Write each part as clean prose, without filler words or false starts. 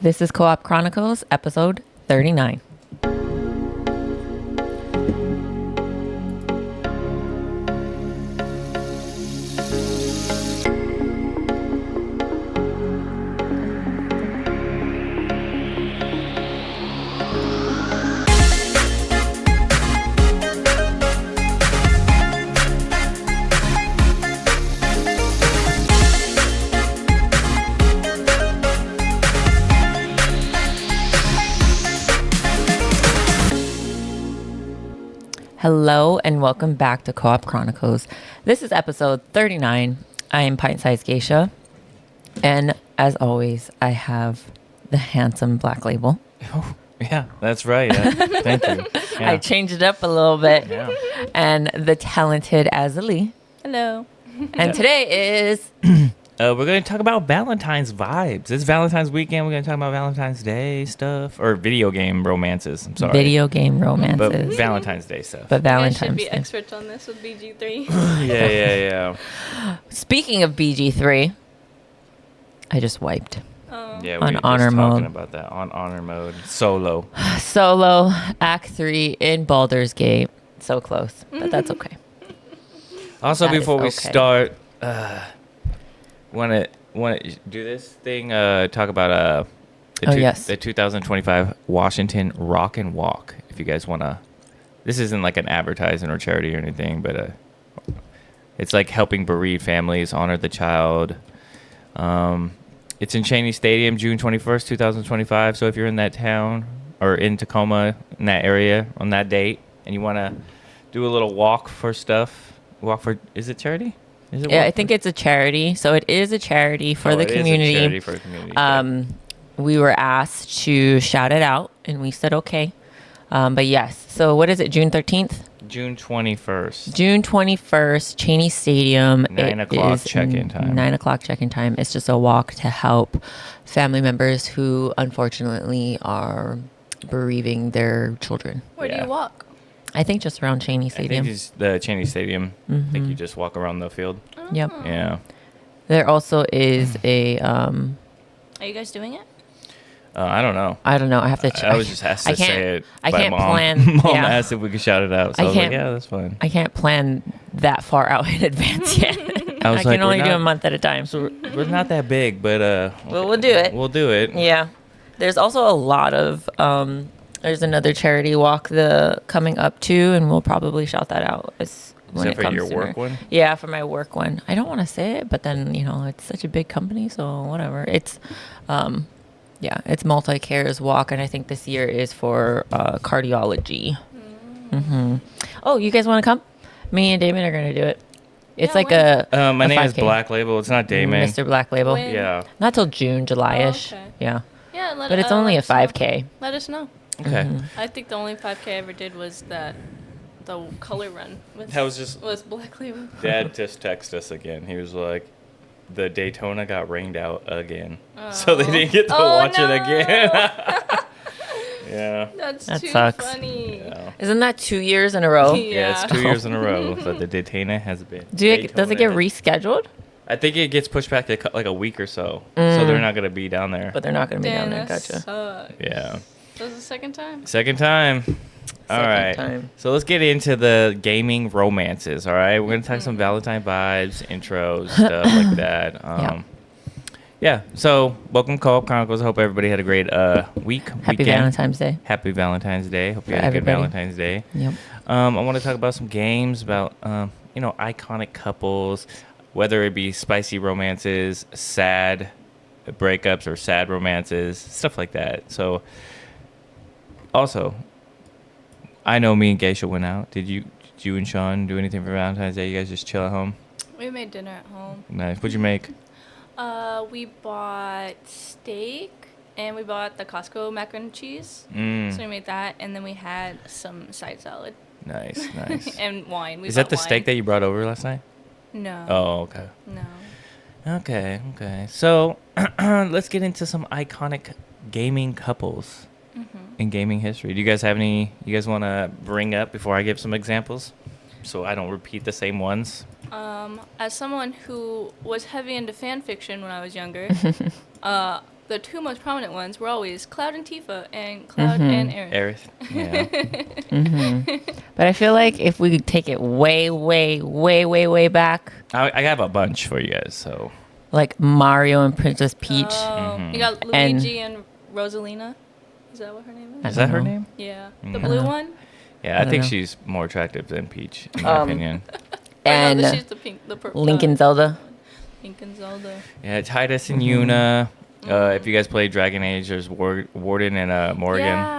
This is Co-op Chronicles, episode 39. Hello and welcome back to Co-op Chronicles. This is episode 39. I am Pint-Sized Geisha. And as always, I have the handsome Black Label. Oh, yeah, that's right. Thank you. Yeah. I changed it up a little bit. Yeah. And the talented Azalee. Hello. And today is... We're going to talk about Valentine's vibes. It's Valentine's weekend. We're going to talk about Valentine's Day stuff. Or video game romances. I'm sorry. Video game romances. But Valentine's Day stuff. But You guys Valentine's should be Day. experts on this with BG3. Yeah. Speaking of BG3, I just wiped. Yeah, On we were honor just talking mode. about that. On honor mode. Solo. Solo, Act 3 in Baldur's Gate. So close, but that's okay. Also, That is before we okay. start, want to do this thing? Talk about Yes. the 2025 Washington Rock and Walk. If you guys want to, this isn't like an advertising or charity or anything, but it's like helping bereaved families honor the child. It's in Cheney Stadium, June 21st, 2025. So if you're in that town or in Tacoma, in that area on that date, and you want to do a little walk for stuff, is it charity? Is it Yeah, walk I think it's a charity. So it is a charity for the it is a community. charity for the community. We were asked to shout it out, and we said okay. But yes, so what is it, June 13th? June 21st. June 21st, Cheney Stadium. 9 o'clock check-in time. 9 o'clock check-in time. It's just a walk to help family members who unfortunately are bereaving their children. Where do Yeah. you walk? I think just around Cheney I Stadium. think it's the Cheney Stadium. I think Mm-hmm. you just walk around the field. Yep. Yeah. There also is a, Are you guys doing it? I don't know. I don't know. I have to check. I was just asked to say it. I by can't Mom. plan. Mom yeah. asked if we could shout it out. So I I was like, can't- yeah, that's fine. I can't plan that far out in advance yet. I was I like, can only we're do a not- month at a time. So we're not that big, but Well, we'll do it. We'll do it. Yeah. There's also a lot of there's another charity walk coming up too, and we'll probably shout that out when Except it for comes your sooner. work one? Yeah, for my work one. I don't want to say it, but then it's such a big company, so whatever. It's it's multi-cares walk, and I think this year is for cardiology. Mm-hmm. Oh, you guys want to come? Me and Damon are going to do it. It's Yeah, like when? My a name is 5K. Black Label. It's not Damon. Mr. Black Label. When? Yeah. Not till June, July-ish. Oh, okay. Yeah. Yeah, But it's only a let us know. 5K. Let us know. Okay. I think the only 5K I ever did was the color run. That was just- was Black Label. Dad just texted us again. He was like, the Daytona got rained out again. So they didn't get to watch it again. Yeah. That's That too sucks. funny. Yeah. Isn't that 2 years in a row? Yeah, it's 2 years in a row that the Daytona has been. Does it get Daytona. rescheduled? I think it gets pushed back like a week or so. So they're not going to be down there. But they're not going to be down there. Damn, that Gotcha. sucks. Yeah. That was the second time. Second time. All Second right. time. So let's get into the gaming romances. All right. We're going to talk some Valentine vibes, intros, stuff like that. Yeah. So welcome, Co-op Chronicles. I hope everybody had a great Happy weekend. Valentine's Day. Happy Valentine's Day. Hope you For had a good everybody. Valentine's Day. Yep. I want to talk about some games about, iconic couples, whether it be spicy romances, sad breakups, or sad romances, stuff like that. So, also, I know me and Geisha went out. Did you and Sean do anything for Valentine's Day? You guys just chill at home? We made dinner at home. Nice. What'd you make? We bought steak and we bought the Costco mac and cheese. Mm, So we made that, and then we had some side salad nice, nice. and wine. Is that the steak that you brought over last night? No. Oh, okay. No. Okay. So, let's get into some iconic gaming couples in gaming history. Do you guys have any you guys want to bring up before I give some examples? So I don't repeat the same ones. As someone who was heavy into fan fiction when I was younger, the two most prominent ones were always Cloud and Tifa, and Cloud and Aerith. Yeah. But I feel like if we take it way, way, way, way, way back, I have a bunch for you guys. So like Mario and Princess Peach. You got And- Luigi and Rosalina. Is that what her name I is? is that her know. name? Yeah, the Mm. blue one. Yeah, I don't think know. she's more attractive than Peach, in my opinion. And no, she's the pink, the purple. Link and Zelda. Link and Zelda. Yeah, Tidus and Yuna. If you guys play Dragon Age, there's Warden and Morgan. Yeah.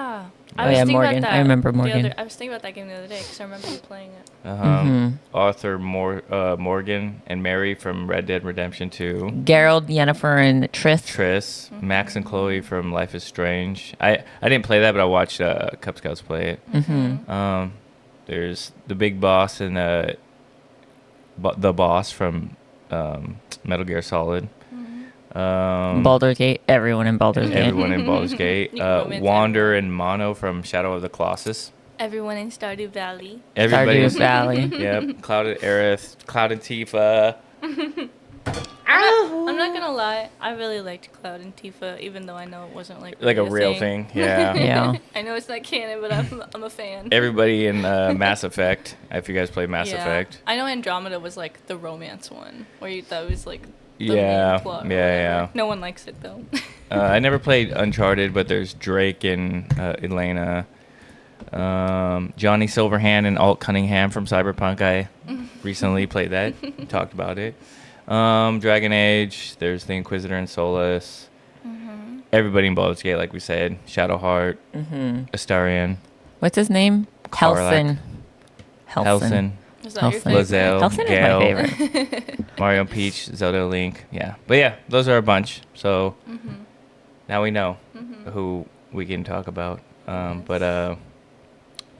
Oh, yeah, thinking about Morgan. that I remember the Morgan. I was thinking about that game the other day because I remember you playing it. Arthur Morgan and Mary from Red Dead Redemption 2. Geralt, Yennefer, and Triss. Triss, Max and Chloe from Life is Strange. I didn't play that, but I watched Cub Scouts play it. There's the big boss and the boss from Metal Gear Solid. Baldur's Gate. Everyone in Baldur's Gate. Everyone in Baldur's Gate. You can romance Wander and Mono from Shadow of the Colossus. Everyone in Stardew Valley. Stardew Everybody's Valley. Yep. Cloud and Aerith, Cloud and Tifa. I'm not gonna lie, I really liked Cloud and Tifa, even though I know it wasn't like Like a really real thing. Yeah. Yeah. I know it's not canon, but I'm a fan. Everybody in Mass Effect. If you guys play Mass Effect. I know Andromeda was like the romance one, where you thought it was like the Yeah, main plot. or yeah, whatever. yeah. No one likes it though. I never played Uncharted, but there's Drake and Elena. Johnny Silverhand and Alt Cunningham from Cyberpunk. I recently played that. Talked about it. Dragon Age. There's the Inquisitor and Solus. Everybody in Baldur's Gate, like we said. Shadowheart. Astarion. What's his name? Karlach. Helson. Is that your Helson. favorite? Lozelle. Helson Gale. is my favorite. Mario, Peach, Zelda, Link. Yeah. But yeah, those are a bunch. So now we know who we can talk about. But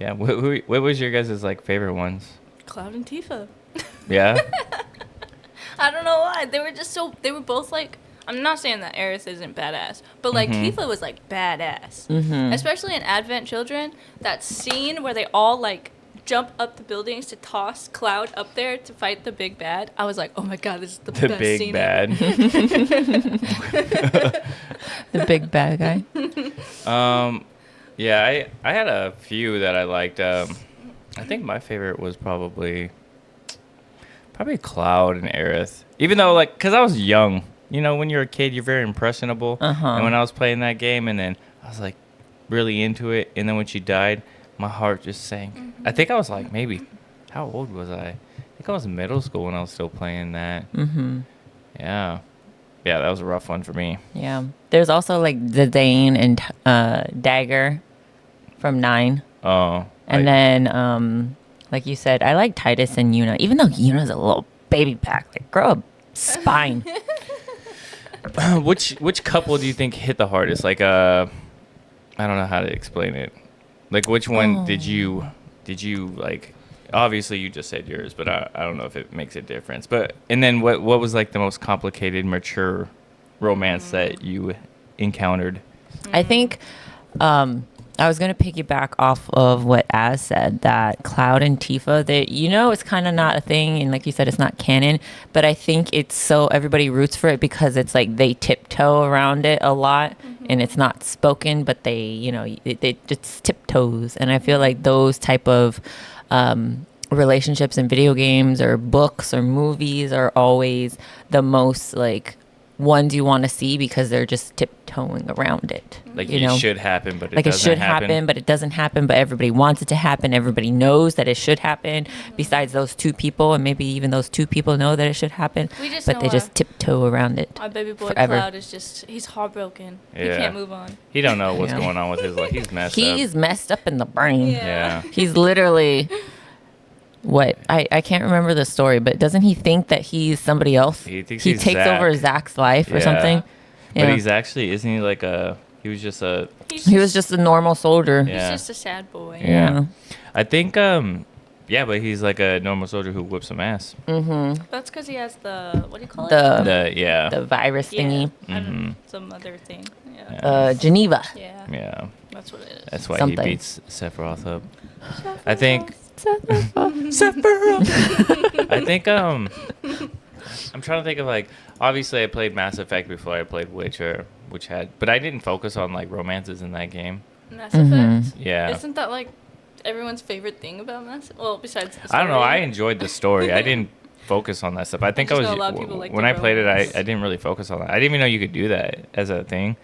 yeah, what was your guys' like favorite ones? Cloud and Tifa. Yeah. I don't know why. They were just so. They were both like. I'm not saying that Aerith isn't badass, but like Tifa was like badass, especially in Advent Children. That scene where they all like jump up the buildings to toss Cloud up there to fight the big bad. I was like, oh my god, this is the best Big scene bad. The big bad guy. Yeah, I had a few that I liked. I think my favorite was probably Cloud and Aerith. Even though, like, because I was young. You know, when you're a kid, you're very impressionable. And when I was playing that game, and then I was, like, really into it, and then when she died, my heart just sank. I think I was, like, maybe, how old was I? I think I was in middle school when I was still playing that. Yeah. Yeah, that was a rough one for me. Yeah. There's also like Zidane and Dagger from 9. Oh. And then, like you said, I like Tidus and Yuna, even though Yuna's a little baby pack. Like, grow a spine. Which couple do you think hit the hardest? Like, I don't know how to explain it. Like, which one did you like? Obviously, you just said yours, but I don't know if it makes a difference. But and then what was like the most complicated, mature romance that you encountered? I think I was going to piggyback off of what Az said, that Cloud and Tifa, that, you know, it's kind of not a thing. And like you said, it's not canon. But I think it's so everybody roots for it because it's like they tiptoe around it a lot. And it's not spoken, but they, you know, it just tiptoes. And I feel like those type of relationships in video games or books or movies are always the most like ones you want to see because they're just tiptoeing around it. Like you know? It should happen, but Like it should happen, but it doesn't happen. But everybody wants it to happen. Everybody knows that it should happen. Besides those two people, and maybe even those two people know that it should happen, but they just tiptoe around it. Our baby boy forever. Cloud is just—he's heartbroken. He Yeah. can't move on. He don't know what's Yeah. going on with his life. He's messed up. He's messed up in the brain. Yeah. He's literally what I can't remember the story, but doesn't he think that he's somebody else? He thinks he he's takes Zack. over Zach's life or Yeah. something. But he's actually, isn't he like he was just a, He was just a normal soldier. Yeah. He's just a sad boy. Yeah. I think, yeah, but he's like a normal soldier who whips some ass. That's because he has the what do you call it? The virus thingy. I don't know, some other thing. Yeah. Yeah. Geneva. Yeah. Yeah. That's what it is. That's why Something. he beats Sephiroth up. I think, I think, I'm trying to think of like, obviously I played Mass Effect before I played Witcher, but I didn't focus on like romances in that game. Mass Effect. Yeah. Isn't that like everyone's favorite thing about Mass? Well, besides the story. I don't know. I enjoyed the story. I didn't focus on that stuff. I think I just was know a lot of people like when the I played it. I romance. didn't really focus on that. I didn't even know you could do that as a thing.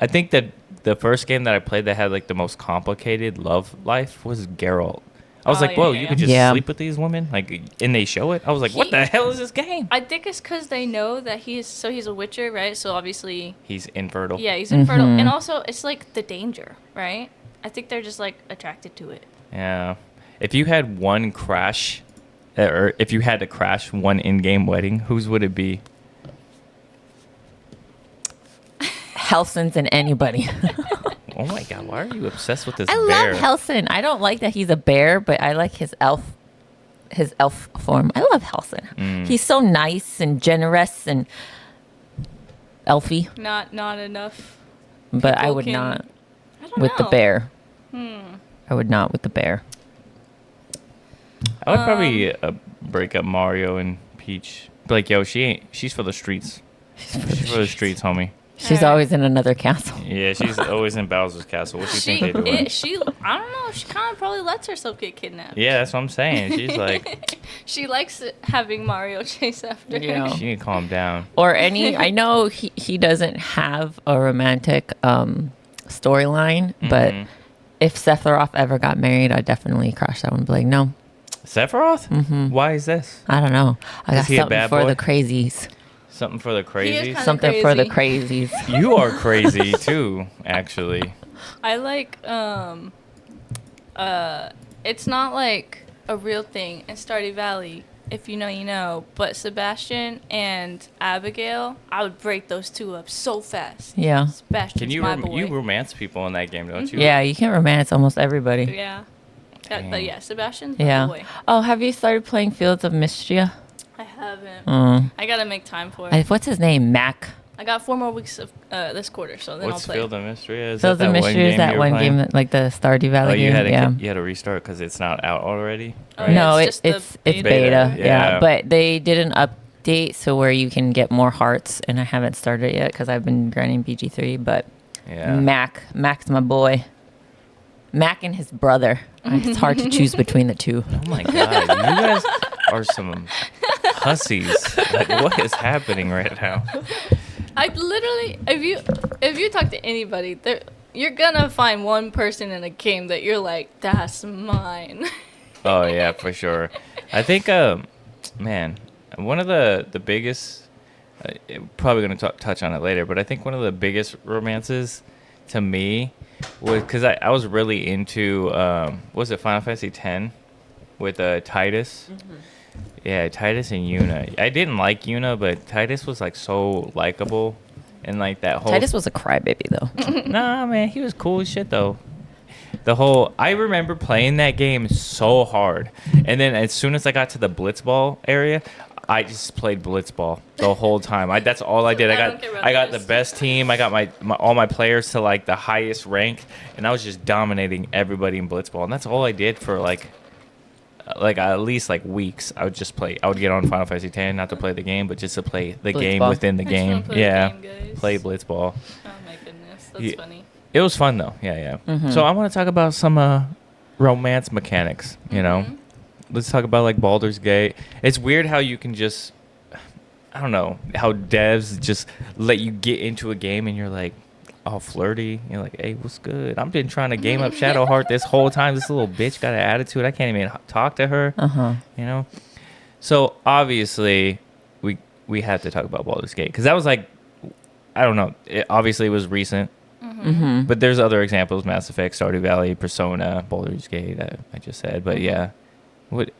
I think that the first game that I played that had like the most complicated love life was Geralt. I was Oh, like, yeah, whoa, yeah, you yeah. could just Yeah. sleep with these women, like, and they show it. I was like, what the hell is this game? I think it's because they know that he's a witcher, right? So obviously, He's infertile. yeah, he's infertile, and also it's like the danger, right? I think they're just like attracted to it. Yeah. If you had one crash, or if you had to crash one in-game wedding, whose would it be? Helson's and anybody. Oh my god, why are you obsessed with this I bear? love Helson. I don't like that he's a bear, but I like his elf form. I love Helson. He's so nice and generous and elfy, Not enough. but I people would can- not I don't with the know. bear. I would not with the bear. I would probably break up Mario and Peach. Be like, yo, she's for the streets. She's for the streets, homie. She's Alright. always in another castle. Yeah, she's always in Bowser's castle. What do you think they're doing? I don't know. She kind of probably lets herself get kidnapped. Yeah, that's what I'm saying. She's like, She likes having Mario chase after her. Yeah. she need to calm down. Or any, I know he doesn't have a romantic storyline, but if Sephiroth ever got married, I'd definitely crush that one. Be like, no, Sephiroth? Mm-hmm. Why is this? I don't know. I got Is he a something bad for boy? the crazies. Something for the crazies? kinda Something for the crazies. You are crazy too, actually. I like it's not like a real thing in Stardew Valley. If you know, you know. But Sebastian and Abigail, I would break those two up so fast. Yeah. Sebastian's Can you my boy. you romance people in that game, don't you? Yeah, you can romance almost everybody. Yeah. But Dang. yeah, Sebastian's my Yeah. boy. Oh, have you started playing Fields of Mischief? I haven't. Mm. I gotta make time for it. What's his name? Mac. I got 4 more weeks of this quarter, so then What's I'll play. Field of Mystery? Is Fields that of that one Mystery is game that you were one playing? game, that, like the Stardew Valley Oh, you game. had to Yeah. you had to restart because it's not out already. Oh, right? yeah. No, it's it's just the it's beta. beta. Yeah. Yeah, but they did an update so where you can get more hearts, and I haven't started it yet because I've been grinding BG3. But Yeah. Mac's my boy. Mac and his brother. It's hard to choose between the two. Oh my god, you guys are some hussies. Like, what is happening right now? I literally, if you talk to anybody, you're gonna find one person in a game that you're like, that's mine. Oh yeah, for sure. I think, man, one of the biggest, probably going to touch on it later, but I think one of the biggest romances to me was because I was really into, what was it, Final Fantasy X with Tidus? Yeah, Tidus and Yuna. I didn't like Yuna, but Tidus was like so likable, and like that whole. Tidus was a crybaby though. Nah, man, he was cool as shit though. I remember playing that game so hard, and then as soon as I got to the Blitzball area, I just played Blitzball the whole time. That's all I did. I don't care about I got the this. best team. I got my all my players to like the highest rank, and I was just dominating everybody in Blitzball, and that's all I did for like at least like weeks. I would just play. I would get on Final Fantasy X, not to play the game, but just to play the game Blitzball. within the I just wanna game. play the Yeah, game, guys. play Blitzball. Oh my goodness, that's Yeah. funny. It was fun though. Yeah. So I want to talk about some romance mechanics. You know, let's talk about like Baldur's Gate. It's weird how you can just, I don't know, how devs just let you get into a game and you're like all flirty. You're like, hey, what's good? I've been trying to game up Shadowheart this whole time. This little bitch got an attitude. I can't even talk to her. You know. So obviously, we had to talk about Baldur's Gate because that was like, I don't know. Obviously, it was recent. But there's other examples: Mass Effect, Stardew Valley, Persona, Baldur's Gate. I just said, but yeah, what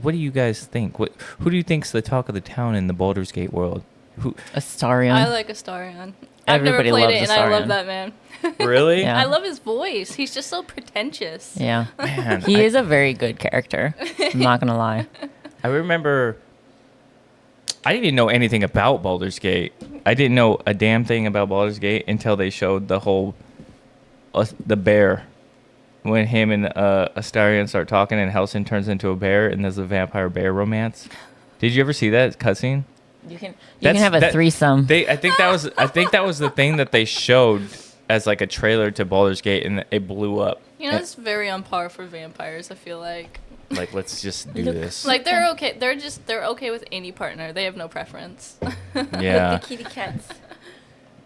do you guys think? Who do you think's the talk of the town in the Baldur's Gate world? Who Astarion. I like Astarion. I've Everybody never played loves it, and I love Astarion. that man. really? Yeah. I love his voice. He's just so pretentious. Yeah. Man, He is a very good character. I'm not gonna lie. I remember. I didn't even know anything about Baldur's Gate. I didn't know a damn thing about Baldur's Gate until they showed the whole the bear. When him and Astarion start talking and Halsin turns into a bear and there's a vampire bear romance. Did you ever see that cutscene? You can have a threesome. I think that was the thing that they showed as like a trailer to Baldur's Gate, and it blew up. You know, it's very on par for vampires, I feel like. Like, let's just do this. Like, they're okay. They're okay with any partner. They have no preference. Yeah. With the kitty cats.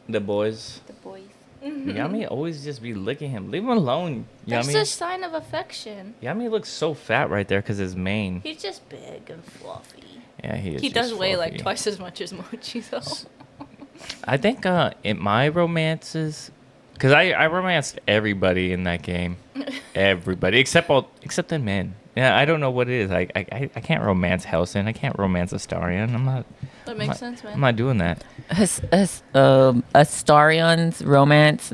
The boys. The boys. Yami always just be licking him. Leave him alone, That's Yami. a sign of affection. Yami looks so fat right there because his mane. He's just big and fluffy. Yeah, he is. He just does weigh like fluffy. twice as much as Mochi, though. I think in my romances, because I romanced everybody in that game, everybody except the men. Yeah, I don't know what it is. I can't romance Helson. I can't romance Astarion. That makes sense, man. I'm not doing that. Astarion's romance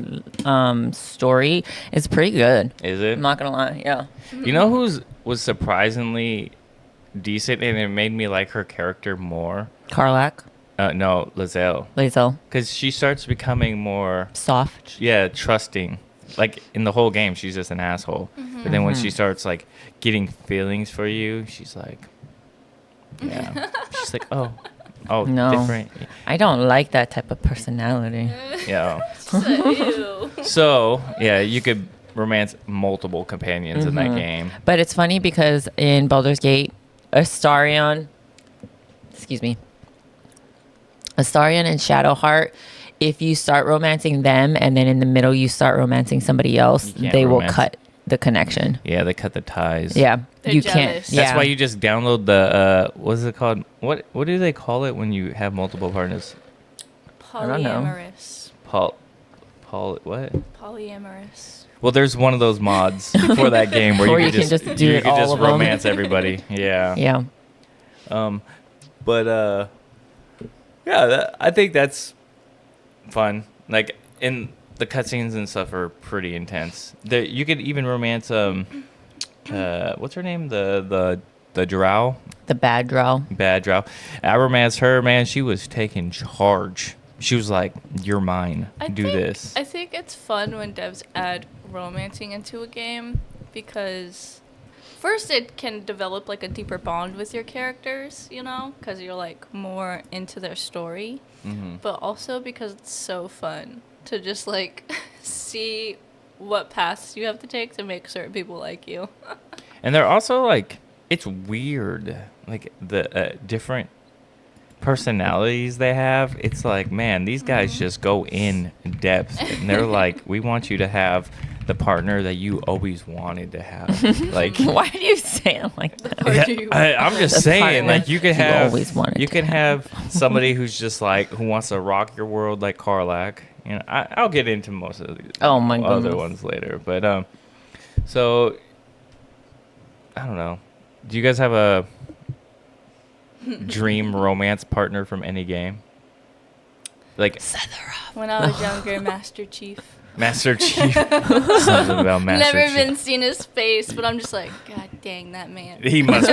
story is pretty good. Is it? I'm not gonna lie. Yeah. You know was surprisingly decent, and it made me like her character more. Karlach, No, Lizelle. Lae'zel, Because she starts becoming more, soft. yeah, trusting. Like, in the whole game, she's just an asshole. But then when she starts, like, getting feelings for you, she's like, yeah. She's like, oh, No. different. I don't like that type of personality. Yeah. Ew. So, yeah, you could romance multiple companions in that game. But it's funny because in Baldur's Gate, Astarion and Shadowheart, if you start romancing them and then in the middle you start romancing somebody else, You can't they will romance. cut the connection. Yeah, they cut the ties. Yeah, They're you jealous. can't. That's Yeah. That's why you just download the, what is it called? What do they call it when you have multiple partners? don't know. Polyamorous. Paul, what? Polyamorous. Well, there's one of those mods for that game where you can just do you it can all just of them. romance everybody. Yeah. Yeah. But yeah, I think that's fun. Like, in the cutscenes and stuff are pretty intense. You could even romance what's her name? The drow. The bad drow. Bad drow. I romanced her, man. She was taking charge. She was like, "You're mine. Do this." I think it's fun when devs add romancing into a game because first it can develop like a deeper bond with your characters, you know, because you're like more into their story. But also because it's so fun to just like see what paths you have to take to make certain people like you. And they're also like, it's weird, like the different personalities they have. It's like, man, these guys just go in depth, and they're like, we want you to have the partner that you always wanted to have. Like, Why do you say it like that? I'm just The saying, partner like, you could you have always wanted you to can have somebody who's just like, who wants to rock your world like Karlach. You know, I'll get into most of the Oh my other goodness. ones later, but so I don't know. Do you guys have a dream romance partner from any game? Like When I was younger, Master Chief. Master Chief. Something about Master Never Chief. even seen his face, but I'm just like, God dang, that man. He must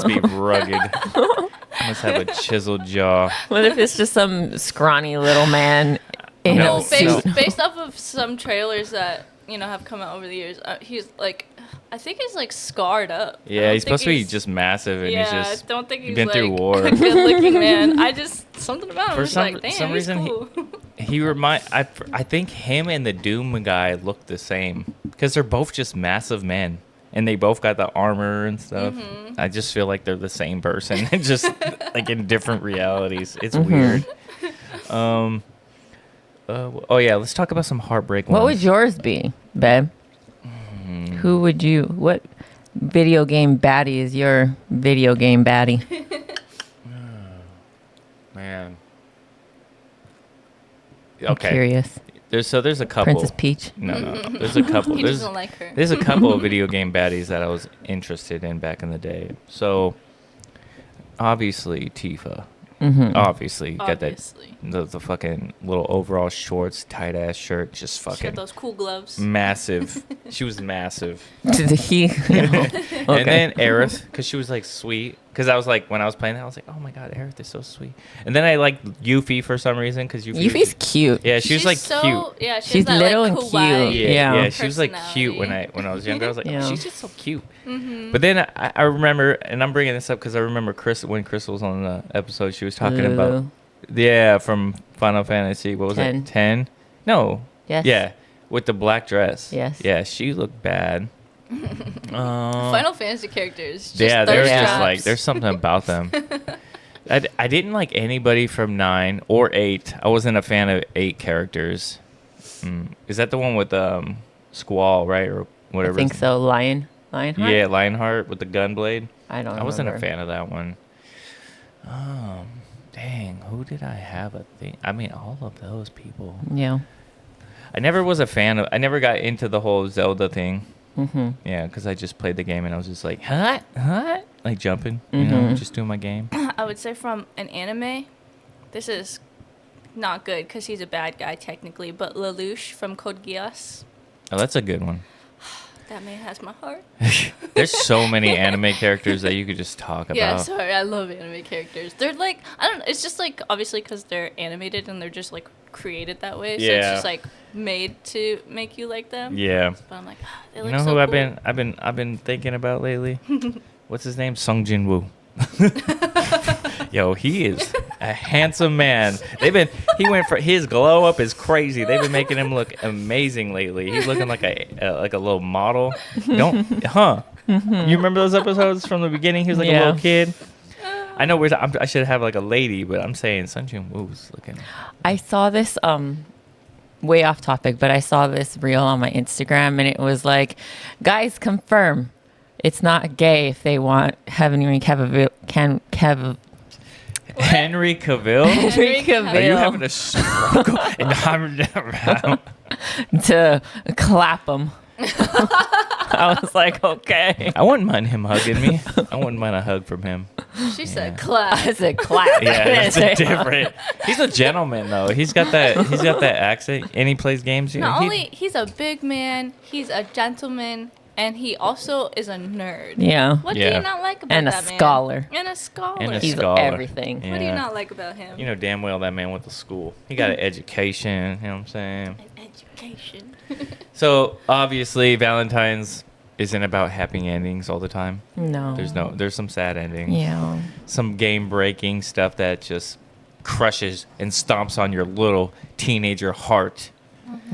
be rugged. He must have a chiseled jaw. What if it's just some scrawny little man in No, a no. suit? Based off of some trailers that, you know, have come out over the years, he's like, I think he's like scarred up. I Yeah, don't he's supposed to think be just massive, and yeah, he's just I don't think he's been like through war. a good-looking man. I just something about him. For Was some- like, damn, some he's reason cool. I think him and the Doom guy look the same because they're both just massive men, and they both got the armor and stuff. Mm-hmm. I just feel like they're the same person, just like in different realities. It's weird. Oh yeah, let's talk about some heartbreak What ones. would yours be, babe? Who would you? What video game baddie is your video game baddie? Man. I'm Okay. curious. There's a couple. Princess Peach. No. There's a couple. He There's doesn't like her. There's a couple of video game baddies that I was interested in back in the day. So, obviously, Tifa. Obviously, you got that Obviously. the fucking little overall shorts, tight ass shirt, just She had fucking those cool gloves. massive. She was massive. Did he? And then Aerith, because she was like sweet, Because I was like, when I was playing that, I was like, oh my god, Aerith is so sweet. And then I liked Yuffie for some reason because Yuffie's cute. Yeah, she was like so, cute. Yeah, she's that, little like, and kawaii cute. Yeah, she was like cute when I was younger. I was like, Yeah. oh, she's just so cute. But then I remember, and I'm bringing this up because I remember when Crystal was on the episode, she was talking about from Final Fantasy. What was 10. it? 10? No. Yes. Yeah, with the black dress. Yes. Yeah, she looked bad. Final Fantasy characters. Just Yeah, thirst there's just traps. like there's something about them. I didn't like anybody from 9 or 8. I wasn't a fan of 8 characters. Is that the one with Squall, right, or whatever? I think so. Lionheart? Yeah, Lionheart with the gun blade. I wasn't a remember. fan of that one. Dang, who did I have a thing? I mean, all of those people. Yeah. I never was a fan of. I never got into the whole Zelda thing. Mm-hmm. Yeah, because I just played the game and I was just like, huh, like jumping, you know, just doing my game. I would say from an anime, this is not good because he's a bad guy technically, but Lelouch from Code Geass, Oh, that's a good one. that man has my heart. There's so many anime characters that you could just talk about. Yeah, sorry, I love anime characters. They're like, I don't know, it's just like, obviously because they're animated and they're just like created that way, so it's Yeah. just like made to make you like them. Yeah. But I'm like, they You look know so who cool. I've been thinking about lately? What's his name? Sung Jin Woo. Yo, he is a handsome man. He went for his glow up is crazy. They've been making him look amazing lately. He's looking like a little model. You remember those episodes from the beginning? He was like a little kid. I know I should have like a lady, but I'm saying Sung Jin Woo's looking. I saw this way off topic, but I saw this reel on my Instagram, and it was like, guys, confirm it's not gay if they want Henry Cavill. Henry Cavill? Henry Are you Cavill having a stroke? And to clap him. I was like, okay. I wouldn't mind him hugging me. I wouldn't mind a hug from him. She said class. I said clap. Yeah, it's different. He's a gentleman though. He's got that accent, and he plays games. Not only he's a big man, he's a gentleman, and he also is a nerd. Yeah. What do Yeah. you not like about And a that man? scholar. And a scholar. And a He's scholar. everything. What do you Yeah. not like about him? You know damn well that man went to school. He got an education. You know what I'm saying? An education. So obviously Valentine's isn't about happy endings all the time. No. There's some sad endings. Yeah. Some game breaking stuff that just crushes and stomps on your little teenager heart.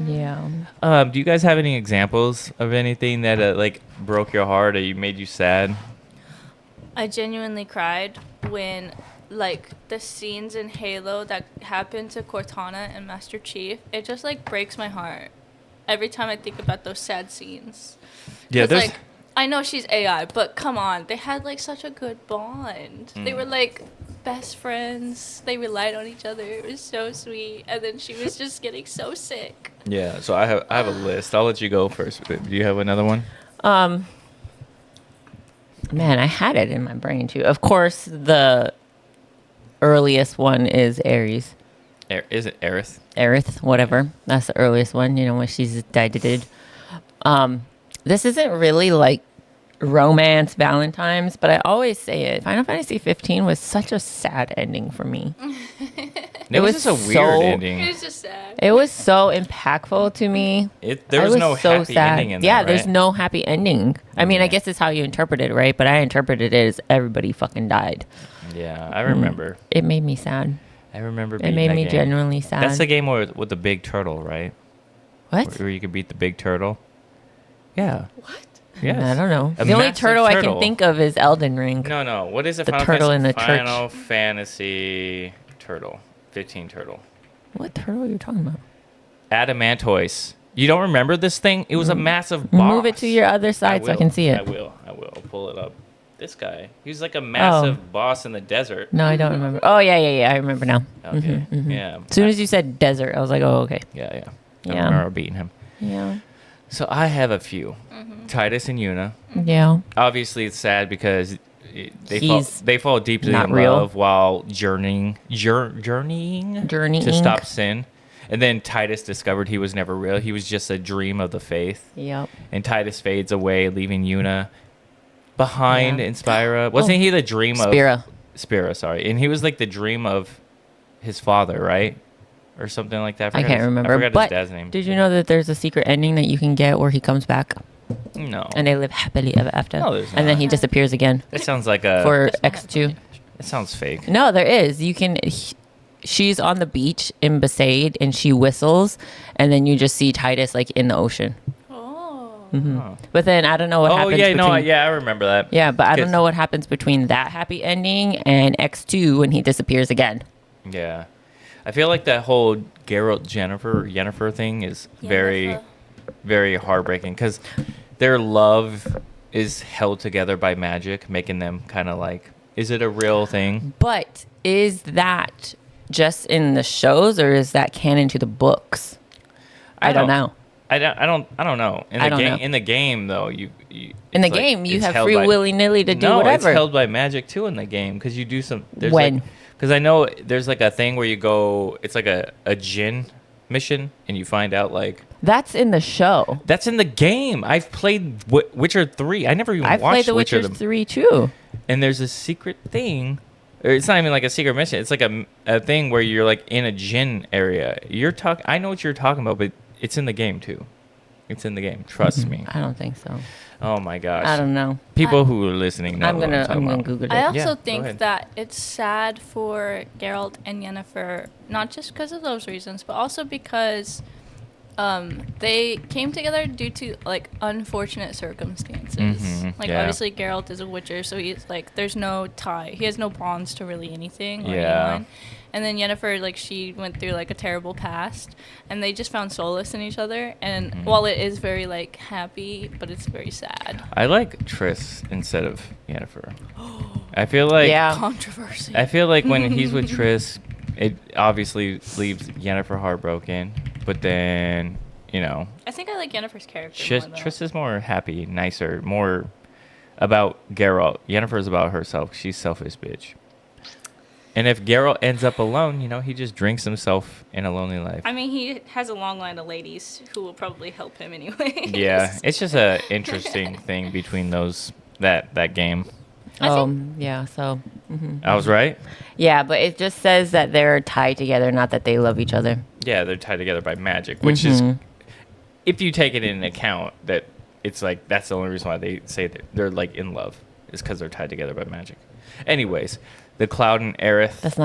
Yeah. Do you guys have any examples of anything that like broke your heart or you made you sad? I genuinely cried when, like, the scenes in Halo that happened to Cortana and Master Chief, it just, like, breaks my heart every time I think about those sad scenes. Yeah, 'Cause, there's like, I know she's AI, but come on, they had, like, such a good bond. They were, like, best friends. They relied on each other. It was so sweet. And then she was just getting so sick. yeah. So I have a list. I'll let you go first. Do you have another one? Man, I had it in my brain too. Of course, the earliest one is Aries. Is it Aerith? Aerith, whatever. That's the earliest one, you know, when she's died. This isn't really like romance Valentine's, but I always say it. Final Fantasy 15 was such a sad ending for me. It was just a weird ending. It was just sad. It was so impactful to me. There was no happy ending in there, Yeah, there's right? no happy ending. I mean, I guess it's how you interpret it, right? But I interpreted it as everybody fucking died. Yeah, I remember. It made me sad. I remember. It beating made that me game. genuinely sad. That's the game with the big turtle, right? What? Where you could beat the big turtle. Yeah. What? Yes. I don't know. A The only massive turtle I turtle. can think of is Elden Ring. No. What is it? The turtle in the church. Final Fantasy turtle. 15 turtle. What turtle are you talking about? Adamantoise. You don't remember this thing? It was a massive boss. Move it to your other side so I can see it. I will. I'll pull it up. This guy. He was like a massive boss in the desert. No, I don't remember. Oh, yeah. I remember now. Okay. Yeah. As soon as you said desert, I was like, oh, okay. Yeah. I Yeah. remember beating him. Yeah. So I have a few. Tidus and Yuna. Yeah. Obviously, it's sad because He's they fall deeply not in real. love while journeying to stop sin. And then Tidus discovered he was never real. He was just a dream of the faith. Yep. And Tidus fades away, leaving Yuna. behind Yeah. Inspira. Wasn't he the dream of Spira. Sorry, and he was like the dream of his father, right, or something like that. I can't remember. I forgot But his dad's name. did you know that there's a secret ending that you can get where he comes back No. and they live happily ever after? No, there's and then not. he disappears again It sounds like a. for X2. It sounds fake. No, there is. You can. She's on the beach in Besaid and she whistles, and then you just see Tidus like in the ocean. Oh. Oh. But then I don't know what happens. I remember that. Yeah, but I don't Because- know what happens between that happy ending and X2 when he disappears again. Yeah, I feel like that whole Geralt Yennefer thing is very, Yennefer. very heartbreaking because their love is held together by magic, making them kind of like, is it a real thing? But is that just in the shows or is that canon to the books? I don't know. I don't know. I don't know. In the game though, you In the it's like- game, you it's have held free by- willy-nilly to do no, whatever. it's held by magic too in the game because you do some. There's When? Because I know there's like a thing where you go. It's like a djinn mission, and you find out like That's in the show. that's in the game. I've played Witcher 3. I never even I've watched played The Witcher 3 too. And there's a secret thing. Or it's not even like a secret mission. It's like a thing where you're like in a djinn area. I know what you're talking about, but it's in the game too. It's in the game. Trust me. I don't think so. Oh my gosh. I don't know. People who are listening know I'm what gonna talking about. Google it. I also Yeah, go think ahead. that it's sad for Geralt and Yennefer, not just because of those reasons, but also because they came together due to like unfortunate circumstances. Like yeah. obviously Geralt is a Witcher, so he's like there's no tie. He has no bonds to really anything or Yeah. anyone. And then Yennefer, like she went through like a terrible past, and they just found solace in each other. And while it is very like happy, but it's very sad. I like Triss instead of Yennefer. I feel like Yeah. Controversy. I feel like when he's with Triss, it obviously leaves Yennefer heartbroken. But then, I think I like Yennefer's character more, though. Triss is more happy, nicer, more about Geralt. Yennefer is about herself. She's selfish bitch. And if Geralt ends up alone, he just drinks himself in a lonely life. I mean, he has a long line of ladies who will probably help him anyway. Yeah, it's just a interesting thing between that game. Yeah. So. I was right. Yeah, but it just says that they're tied together, not that they love each other. Yeah, they're tied together by magic, which is, if you take it into account, that it's like that's the only reason why they say that they're like in love is because they're tied together by magic. Anyways, the Cloud and Aerith. That's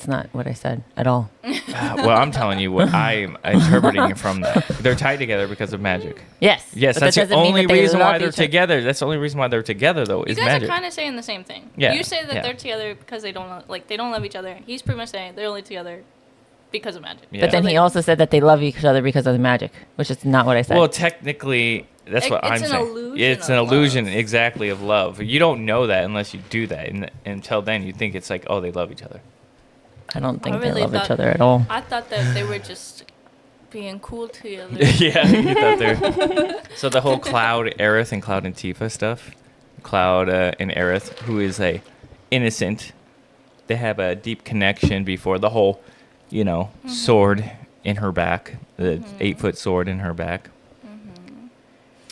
not what I said at all. Well, I'm telling you what I'm interpreting from that. They're tied together because of magic. Yes. Yes, but that's that the doesn't mean only that they reason love why they're each other. together. That's the only reason why they're together, though, You is guys magic. are kind of saying the same thing. Yeah, You say that yeah. they're together because they don't love each other. He's pretty much saying they're only together because of magic. Yeah. But then he also said that they love each other because of the magic, which is not what I said. Well, technically, that's what It's I'm an saying. illusion It's an of illusion, love. exactly, of love. You don't know that unless you do that. And until then, you think it's like, oh, they love each other. I don't think I really they love each thought- other at all. I thought that they were just being cool together. Yeah, you thought there. So the whole Cloud, Aerith, and Cloud and Tifa stuff. Cloud and Aerith, who is a innocent. They have a deep connection before the whole, sword in her back, the 8-foot sword in her back.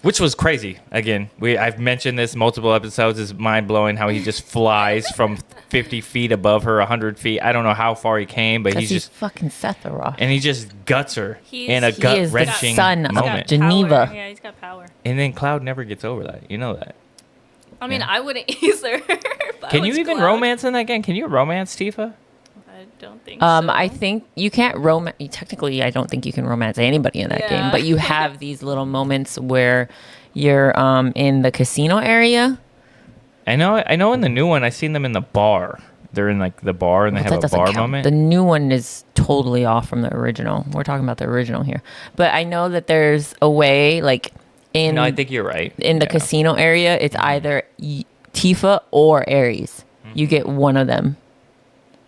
Which was crazy. Again, I've mentioned this multiple episodes. It's mind blowing how he just flies from 50 feet above her, 100 feet. I don't know how far he came, but Because he's just fucking Sephiroth. and he just guts her He's- in a he gut is the wrenching son of moment. Geneva. Power. Yeah, he's got power. And then Cloud never gets over that. You know that. I mean, Yeah. I wouldn't either. if I Can you was even Cloud. romance in that game? Can you romance Tifa? I don't think so. I think you can't romance. Technically, I don't think you can romance anybody in that Yeah. game. But you have these little moments where you're in the casino area. I know in the new one, I seen them in the bar. They're in like the bar and they But have that a doesn't bar count. moment. The new one is totally off from the original. We're talking about the original here. But I know that there's a way, like in No, I think you're right. in the Yeah. casino area, it's either Tifa or Ares. You get one of them,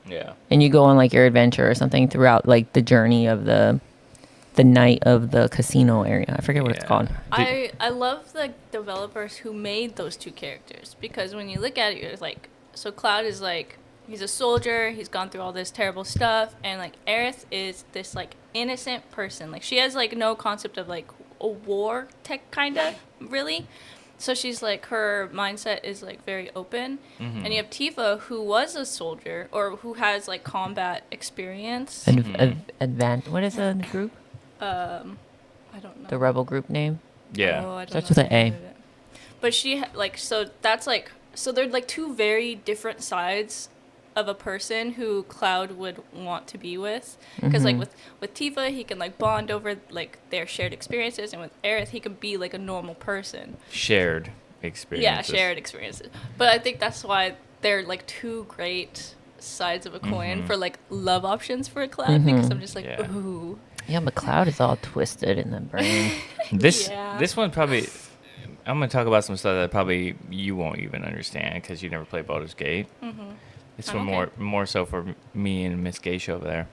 Yeah. and you go on like your adventure or something throughout like the journey of the night of the casino area. I forget what it's Yeah. called. I love the developers who made those two characters because when you look at it, you're like, so Cloud is like, he's a soldier, he's gone through all this terrible stuff, and like Aerith is this like innocent person. Like she has like no concept of like a war tech kind of really, so she's like, her mindset is like very open. And you have Tifa, who was a soldier or who has like combat experience. What is the group? I don't know. The rebel group name? Yeah. Oh, I don't Starts know with the an name A. of it. But she like, so that's like, so they're like two very different sides of a person who Cloud would want to be with. Because like with Tifa, he can like bond over like their shared experiences, and with Aerith, he could be like a normal person. Shared experiences. Yeah, shared experiences. But I think that's why they're like two great sides of a coin for like love options for Cloud. Because I'm just like, Yeah. ooh. Yeah, but Cloud is all twisted in the brain. This Yeah. this one probably. I'm gonna talk about some stuff that probably you won't even understand because you never played Baldur's Gate. It's for more so for me and Miss Geisha over there.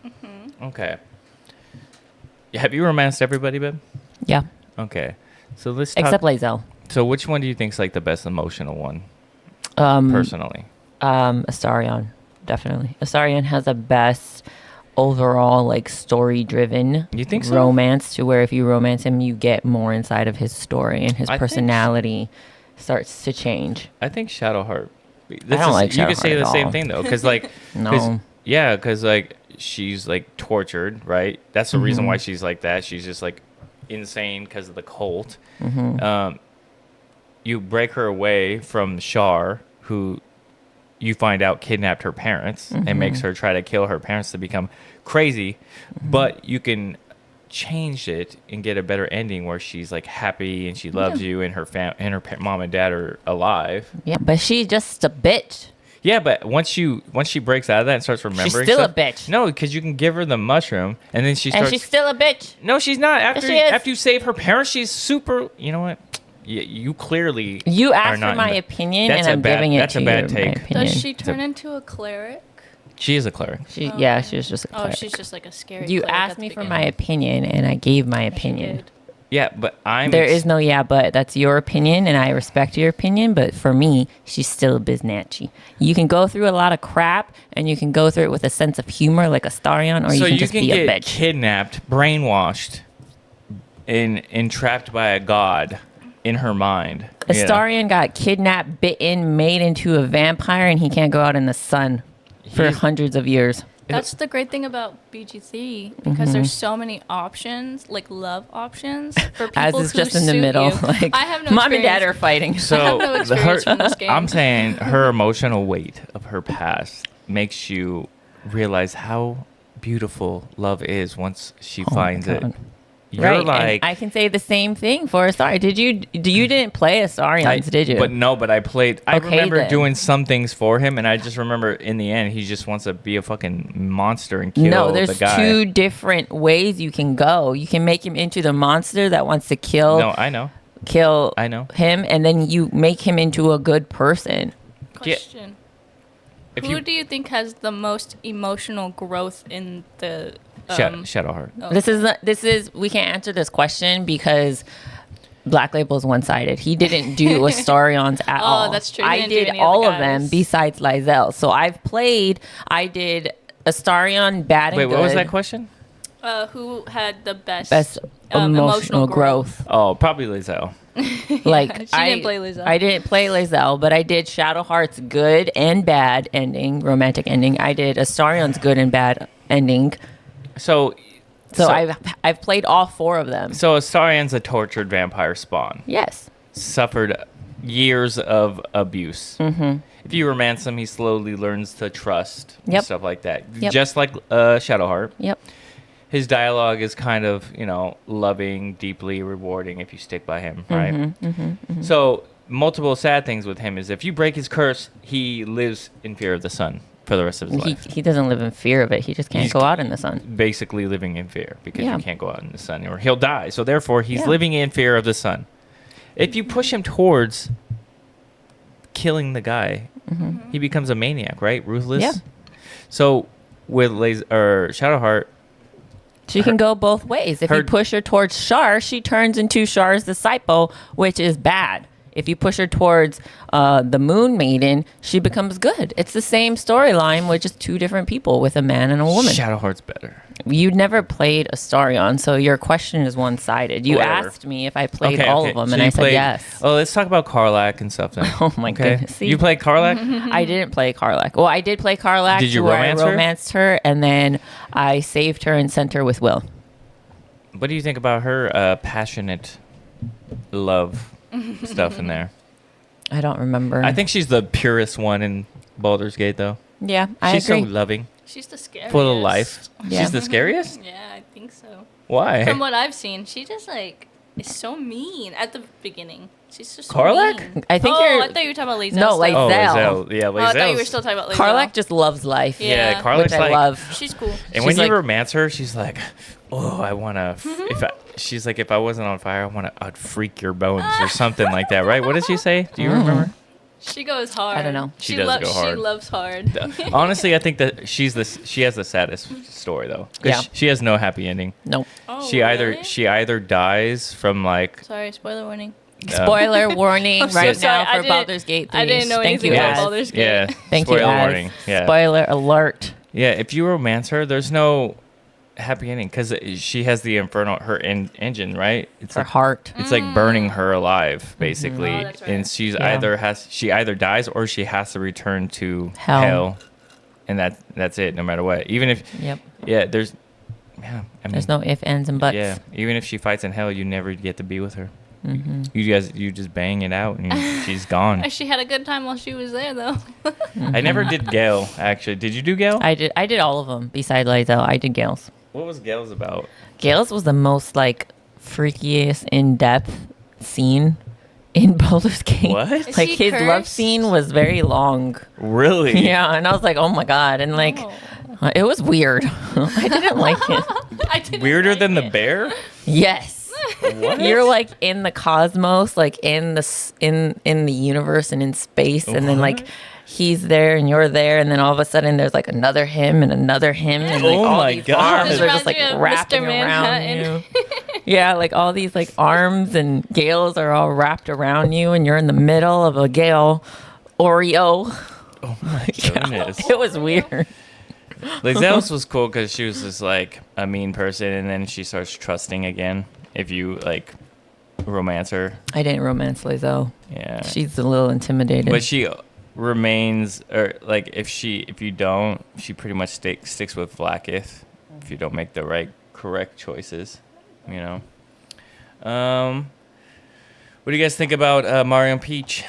Okay. Yeah, have you romanced everybody, babe? Yeah. Okay. So let's talk. Except Lae'zel. So which one do you think is like the best emotional one, personally? Astarion, definitely. Astarion has the best overall like story driven You think so? romance, to where if you romance him you get more inside of his story and his I think personality starts to change. I think Shadowheart. I don't like You could say Shadowheart the at same all. thing though, because like, No. because like she's like tortured, right? That's the reason why she's like that. She's just like insane because of the cult. You break her away from Shar, who you find out kidnapped her parents and makes her try to kill her parents to become crazy, but you can change it and get a better ending where she's like happy and she loves you and her mom and dad are alive. Yeah, but she's just a bitch. Yeah, but once she breaks out of that and starts remembering, still a stuff, bitch. No, because you can give her the mushroom and then she And starts. she's still a bitch. No, she's not. After she is. after you save her parents, she's super. You know what? You clearly. You are asked not for my in the- opinion, That's and a I'm bad- giving it that's to a you. bad My take. opinion. Does she turn into a cleric? She is a cleric. Yeah, she was just a Oh, cleric. she's just like a scary You cleric at asked the me for beginning. my opinion, and I gave my She opinion. did. Yeah, but There is no yeah, but that's your opinion, and I respect your opinion. But for me, she's still a biznatchy. You can go through a lot of crap, and you can go through it with a sense of humor, like Astarion, or So you can just be a get bitch. kidnapped, brainwashed, and entrapped by a god in her mind. you know? Astarion got kidnapped, bitten, made into a vampire, and he can't go out in the sun for He's- hundreds of years. That's the great thing about BG3 because there's so many options, like love options for people As is who just in the suit middle, you. like I have no mom and dad are experience. fighting. So I have no experience from this game. I'm saying her emotional weight of her past makes you realize how beautiful love is once she finds it. God. You're Right, like and I can say the same thing for Astarion. You didn't play Astarions, did you? But I played. I Okay, remember then. doing some things for him, and I just remember in the end, he just wants to be a fucking monster and kill No, the there's guy. two different ways you can go. You can make him into the monster that wants to kill No, I know. I know. him, and then you make him into a good person. Question. If Who you do you think has the most emotional growth in the Shadowheart. Oh. This is we can't answer this question because Black Label is one-sided. He didn't do Astarion's at all. That's true. He I didn't do did any of the all of them guys. besides Lae'zel. So I did Astarion, bad and Wait, good. what was that question? who had the best Emotional growth. Oh, probably Lae'zel. Like She didn't play Lae'zel. I didn't play Lae'zel, but I did Shadowheart's good and bad ending, romantic ending. I did Astarion's good and bad ending. So I've played all four of them. So Astarion's a tortured vampire spawn. Yes. Suffered years of abuse. Mm-hmm. If you romance him, he slowly learns to trust and Yep. stuff like that. Yep. Just like Shadowheart. Yep. His dialogue is kind of, loving, deeply rewarding if you stick by him, right? So multiple sad things with him is if you break his curse, he lives in fear of the sun for the rest of his life. He doesn't live in fear of it. He just can't He's- go out in the sun. Basically living in fear because Yeah. you can't go out in the sun or he'll die. So therefore, he's Yeah. living in fear of the sun. If you push him towards killing the guy, he becomes a maniac, right? Ruthless. Yeah. So with Shadowheart, She can go both ways. If you push her towards Shar, she turns into Shar's disciple, which is bad. If you push her towards the Moon Maiden, she becomes good. It's the same storyline with just two different people, with a man and a woman. Shadowheart's better. You never played Astarion, so your question is one-sided. You Whatever. asked me if I played all of them, So and you I said played- yes. Oh, let's talk about Karlach and stuff then. Oh my goodness. See? You played Karlach? I didn't play Karlach. Well, I did play Karlach. Did you where romance I her? romanced her, and then I saved her and sent her with Will. What do you think about her passionate love stuff in there? I don't remember. I think she's the purest one in Baldur's Gate, though. yeah, I She's agree. so loving, She's the scariest. full of life. Yeah. She's the scariest? Yeah, I think so. Why? From what I've seen, she just like is so mean at the beginning. She's just so Karlach? mean. I think oh, you're- I thought you were talking about Lae'zel. No, stuff. like- Oh, Lae'zel. Lae'zel. Yeah, Oh, I thought you were Lae'zel's- still talking about Lae'zel. Karlach just loves life. Yeah, Yeah. Karlach's which I like, love. She's cool. and when She's you like- romance her, she's like, "Oh, I wanna." She's like, "If I wasn't on fire, I'd freak your bones or something like that." Right? What did she say? Do you remember? She goes hard. I don't know. She does go hard. She loves hard. Honestly, I think that she has the saddest story though. 'Cause Yeah. she has no happy ending. Nope. Oh, She really? either dies from like Sorry, spoiler warning. Spoiler warning I'm so right sorry. now I for didn't- Baldur's Gate 3. I didn't know Thank anything you, about ads. Baldur's Gate. yeah. Thank spoiler you, ads. warning. Yeah. Spoiler alert. Yeah. If you romance her, there's no happy ending because she has the infernal engine, right? It's Her like, heart. It's like burning her alive, basically, Oh, that's right. and she's Yeah. she either dies or she has to return to Hell. hell, and that's it, no matter what. Even if Yep. yeah, I mean, There's no ifs, ands, and buts. yeah, even if she fights in hell, you never get to be with her. Mm-hmm. You just bang it out and she's gone. She had a good time while she was there, though. I never did Gale actually. Did you do Gale? I did all of them beside Lae'zel. I did Gale's. What was Gale's about? Gale's was the most like freakiest, in-depth scene in Baldur's Gate. What? Is Like he his love cursed? scene was very long. Really? Yeah, and I was like, oh my god, and like Oh. it was weird. I didn't like it. I didn't Weirder like than the it. bear? Yes. What? You're like in the cosmos, like in in the universe and in space, and then like What? he's there and you're there, and then all of a sudden there's like another him and another him, and like Oh all my these God. arms Just are just like reminds me of wrapping Mr. around you. Manhattan. Yeah, like all these like arms and gales are all wrapped around you, and you're in the middle of a gale Oreo. Oh my goodness. It was weird. Lae'zel's was cool because she was just like a mean person, and then she starts trusting again if you like romance her. I didn't romance Lae'zel. Yeah. She's a little intimidated. But she remains, or like if you don't, she pretty much sticks with Vlaakith if you don't make the correct choices, you know. What do you guys think about Mario and Peach?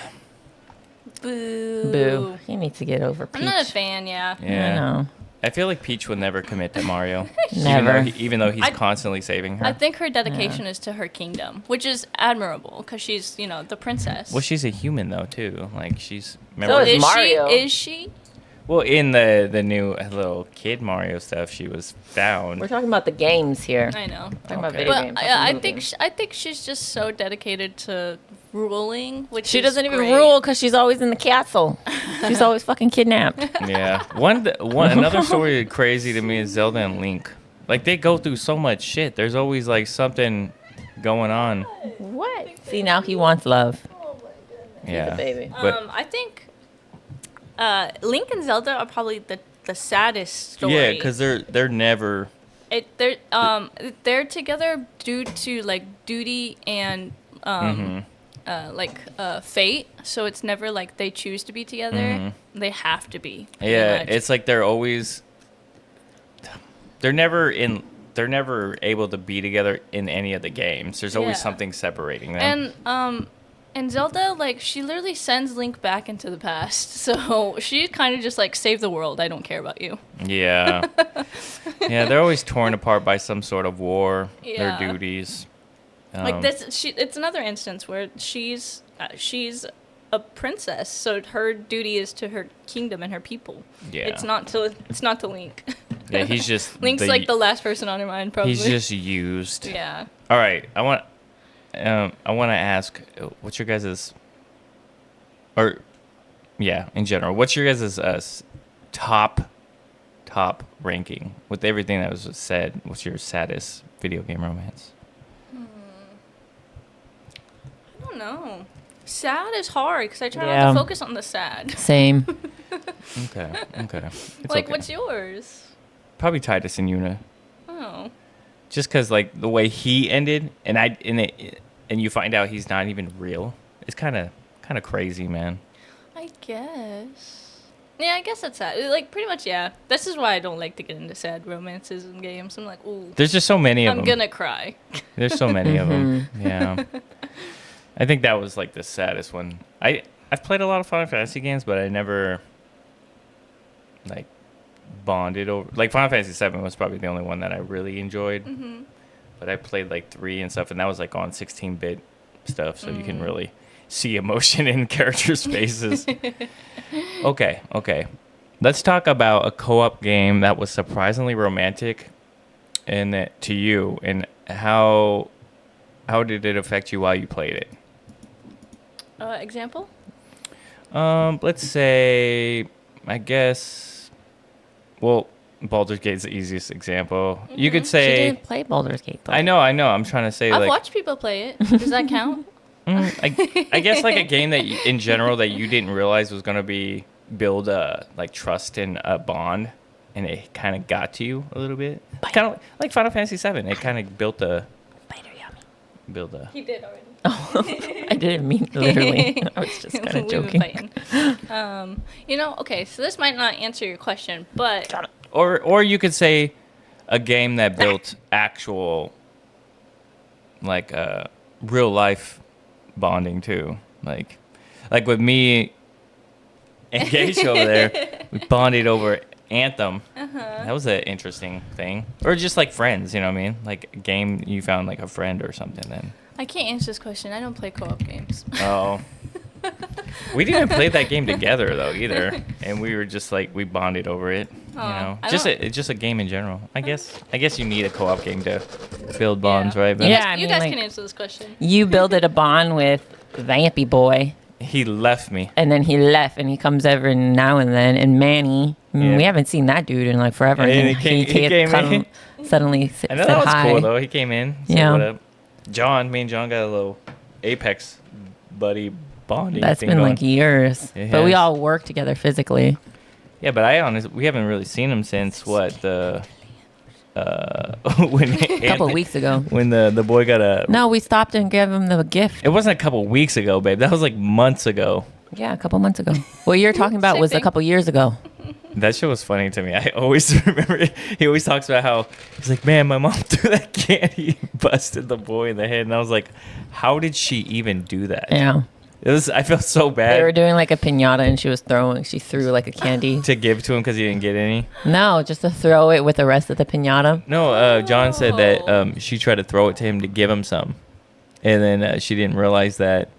Boo. Boo. He needs to get over Peach. I'm not a fan, yeah. I know. I feel like Peach will never commit to Mario. Never. Even though he's I- constantly saving her. I think her dedication is to her kingdom, which is admirable because she's, the princess. Well, she's a human though too. Like she's So is is Mario. she? Is she? well in the new little kid Mario stuff, she was down. We're talking about the games here. I know. Talking about Okay. video But games. I not think movies. I think she's just so dedicated to ruling, which She is doesn't even great. rule because she's always in the castle. She's always fucking kidnapped. Yeah. One another story crazy to me is Zelda and Link. Like they go through so much shit. There's always like something going on. What? See, now he wants love. Yeah. baby. But I think Link and Zelda are probably the saddest story. yeah, because they're never. They're together due to like duty and fate. So it's never like they choose to be together. They have to be. pretty Yeah, much. it's like they're always. They're never able to be together in any of the games. There's always Yeah. something separating them. And Zelda, like, she literally sends Link back into the past. So she kind of just like, save the world. I don't care about you. Yeah. Yeah, they're always torn apart by some sort of war, Yeah. their duties. Like this, it's another instance where she's a princess, so her duty is to her kingdom and her people. Yeah. It's not to Link. Yeah, he's just Link's like the last person on her mind, probably. he's just used. yeah. All right, I want to ask, what's your guys's, or yeah, in general, what's your guys's top ranking with everything that was said? What's your saddest video game romance? I don't know. Sad is hard because I try Yeah. not to focus on the sad. Same. Okay. It's Like, okay. what's yours? Probably Tidus and Yuna. just because like the way he ended, and you find out he's not even real. It's kind of crazy, man. I guess. Yeah, I guess that's sad. Like, pretty much, yeah. This is why I don't like to get into sad romances in games. I'm like, ooh. There's just so many of them. I'm gonna cry. There's so many of them. Yeah. I think that was like the saddest one. I've played a lot of Final Fantasy games, but I never like bonded over. Like Final Fantasy 7 was probably the only one that I really enjoyed. Mm-hmm. But I played like 3 and stuff, and that was like on 16-bit stuff, so you can really see emotion in characters' faces. Okay. Let's talk about a co-op game that was surprisingly romantic to you, and how did it affect you while you played it? Example? Let's say, I guess, well, Baldur's Gate is the easiest example. Mm-hmm. You could say... She didn't play Baldur's Gate, though. I know. I'm trying to say, I've watched people play it. Does that count? I guess like a game that in general that you didn't realize was going to build a like trust and a bond, and it kind of got to you a little bit. Kind of like Final Fantasy 7. It kind of built a... He did already. Oh, I didn't mean literally. I was just kind of joking. Okay, so this might not answer your question, but... Or you could say a game that built actual, like, real life bonding too. Like with me and Gage over there, we bonded over Anthem. That was an interesting thing. Or just like friends, you know what I mean? Like a game you found like a friend or something then. I can't answer this question. I don't play co-op games. Oh. We didn't even play that game together though either, and we were just like we bonded over it. Just a game in general. I guess you need a co-op game to build bonds, right? But You guys can answer this question. You builded a bond with Vampy Boy. He left me, and then he left, and he comes every now and then. And Manny, we haven't seen that dude in like forever. And he came in. Suddenly said hi. That was cool though. He came in. Said, what up? Me and John got a little Apex buddy bonding. That's been going. Like years. But we all work together physically. Yeah, but we haven't really seen him since when a couple weeks ago. When the boy got a... No, we stopped and gave him the gift. It wasn't a couple weeks ago, babe. That was like months ago. Yeah, a couple months ago. What you're talking about was a couple years ago. That shit was funny to me. I always remember it. He always talks about how he's like, man, my mom threw that candy, busted the boy in the head. And I was like, how did she even do that? Yeah. I felt so bad. They were doing like a piñata, and she threw like a candy. To give to him because he didn't get any? No, just to throw it with the rest of the piñata. No, John said that she tried to throw it to him to give him some. And then she didn't realize that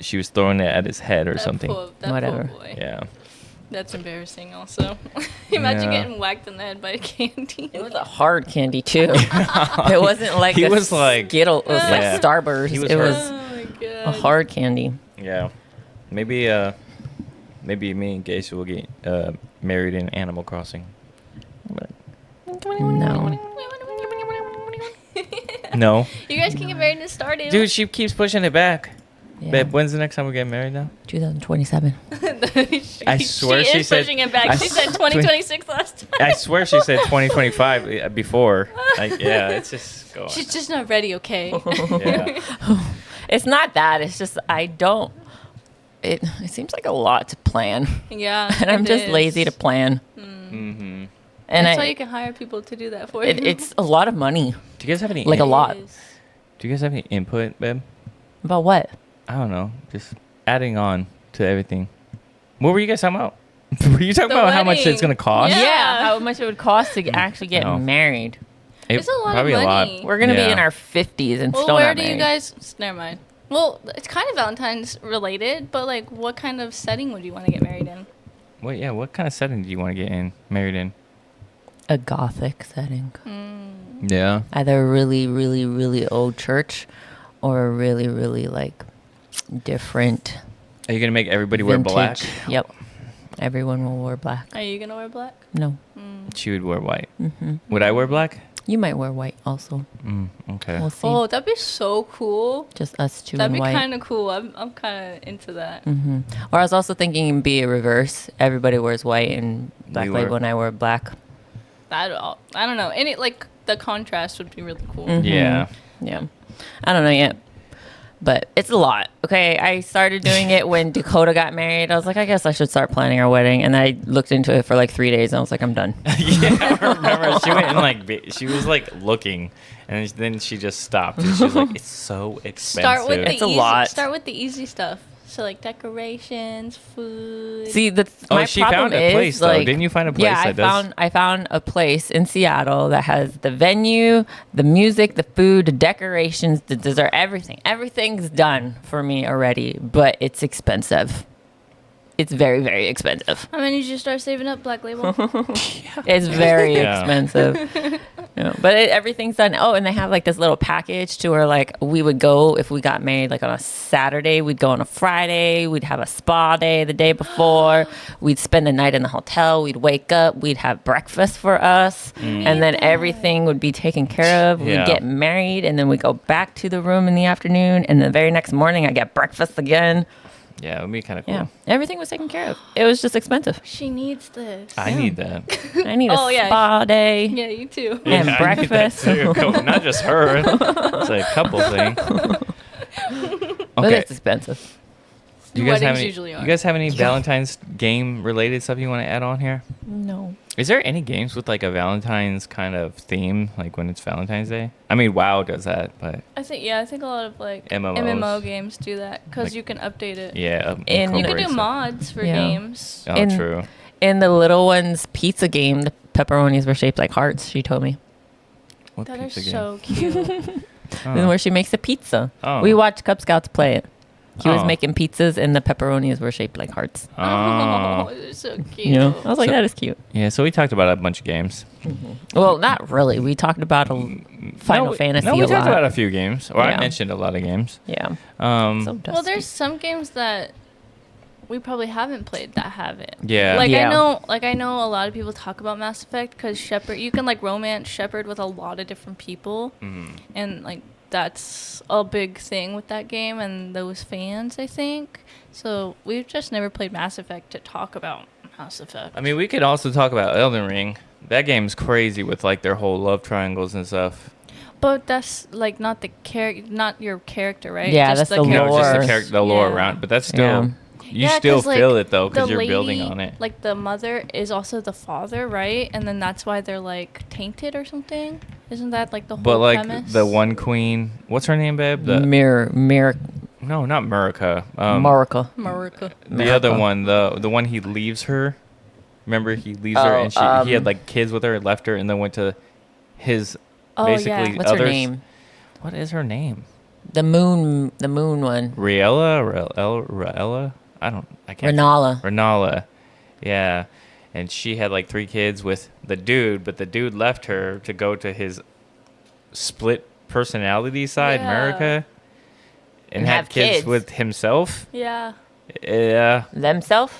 she was throwing it at his head or something. Whatever. Poor boy. Yeah. That's embarrassing also. Imagine getting whacked in the head by a candy. It was a hard candy too. It wasn't like he was like Skittle. It was like Starburst. It was a hard candy. Yeah. Maybe me and Gage will get married in Animal Crossing. No. No. You guys can get married in Stardew. Dude, she keeps pushing it back. Yeah. Babe, when's the next time we get married now? 2027. I swear she said... pushing it back. She said 2026 last time. I swear she said 2025 before. It's just going. She's just not ready, okay? Yeah. It's not that. It's just I don't... It seems like a lot to plan. Yeah, and I'm just lazy to plan. Mm-hmm. And that's why you can hire people to do that for you. It's a lot of money. Do you guys have any... Like a lot. Do you guys have any input, babe? About what? I don't know. Just adding on to everything. What were you guys talking about? Were you talking about how much it's going to cost? Yeah, how much it would cost to actually get married. It's a lot of money. We're going to be in our 50s and still not married. Where do you guys... Never mind. Well, it's kind of Valentine's related, but like what kind of setting would you want to get married in? What kind of setting do you want to get married in? A gothic setting. Yeah. Either a really, really, really old church or a really, really like different. Are you going to make everybody wear black? Yep. Everyone will wear black. Are you going to wear black? No. She would wear white. Mm-hmm. Would I wear black? You might wear white also. Okay. We'll see. Oh, that'd be so cool. Just us two that'd in white. That'd be kind of cool. I'm kind of into that. Mm-hmm. Or I was also thinking be a reverse. Everybody wears white and black, like when I wear black. I don't know. the contrast would be really cool. Yeah. Yeah. I don't know yet. But it's a lot. Okay. I started doing it when Dakota got married. I was like, I guess I should start planning our wedding. And I looked into it for like 3 days and I was like, I'm done. Yeah, I remember she went and she was like looking, and then she just stopped. And she was like, "It's so expensive." It's a lot. Start with the easy stuff. So like decorations, food. See, Oh, she found a place though. Didn't you find a place? Yeah, I found a place in Seattle that has the venue, the music, the food, the decorations, the dessert, everything. Everything's done for me already, but it's expensive. It's very, very expensive. How many did you start saving up, Black Label? It's very expensive. But everything's done. Oh, and they have like this little package to where like we would go if we got married like on a Saturday. We'd go on a Friday. We'd have a spa day the day before. We'd spend the night in the hotel. We'd wake up. We'd have breakfast for us. And then everything would be taken care of. Yeah. We'd get married. And then we'd go back to the room in the afternoon. And the very next morning, I get breakfast again. Yeah, it would be kind of cool. Yeah, everything was taken care of. It was just expensive. She needs this. I need that. I need a spa day. Yeah, you too. And I breakfast. need that too. Not just her. It's a couple thing. But Okay. it's expensive. You guys have Weddings any, usually are. you guys have any Valentine's game related stuff you want to add on here? No. Is there any games with like a Valentine's kind of theme, like when it's Valentine's Day? I mean, WoW does that, but I think a lot of like MMOs. MMO games do that because Like- you can update it. yeah, And You could incorporate do stuff. mods for Yeah. games. Oh, In- true. In the little one's pizza game, the pepperonis were shaped like hearts, she told me. What That is pizza game? so cute. Oh. And where she makes the pizza. Oh. We watched Cub Scouts play it. He was Oh. making pizzas and the pepperonis were shaped like hearts. Oh, Oh. it's so cute. You know? I was like, So- that is cute. Yeah, so we talked about a bunch of games. Well, not really. We talked about Final Fantasy No, we a talked lot. about a few games. Or I Yeah. mentioned a lot of games. Yeah. Um, So dusty. Well, there's some games that we probably haven't played that have it. yeah. Like Yeah. I know a lot of people talk about Mass Effect because Shepard, you can like romance Shepard with a lot of different people, and like that's a big thing with that game and those fans, I think. So we've just never played Mass Effect to talk about Mass Effect. I mean, we could also talk about Elden Ring. That game's crazy with like their whole love triangles and stuff. But that's like not the not your character, right? Yeah, that's the No, lore. just the character, the lore Yeah. around. But that's still, Yeah. you Yeah, still 'cause, like, feel it though because the you're building lady, on it. Like the mother is also the father, right? And then that's why they're like tainted or something. Isn't that like the whole But like premise? the one queen, what's her name, babe? The Mirror. no, not Murica. Marika. Marika. The other America. one, the one he leaves her. Remember, he leaves her and he had like kids with her, left her, and then went to his Oh, basically yeah. What's others. her name? What is her name? The moon one. Riella? I can't. Renala. Yeah. And she had like 3 kids with the dude, but the dude left her to go to his split personality side, Yeah. America, and And had have kids kids. with himself. Yeah. Yeah. Themselves?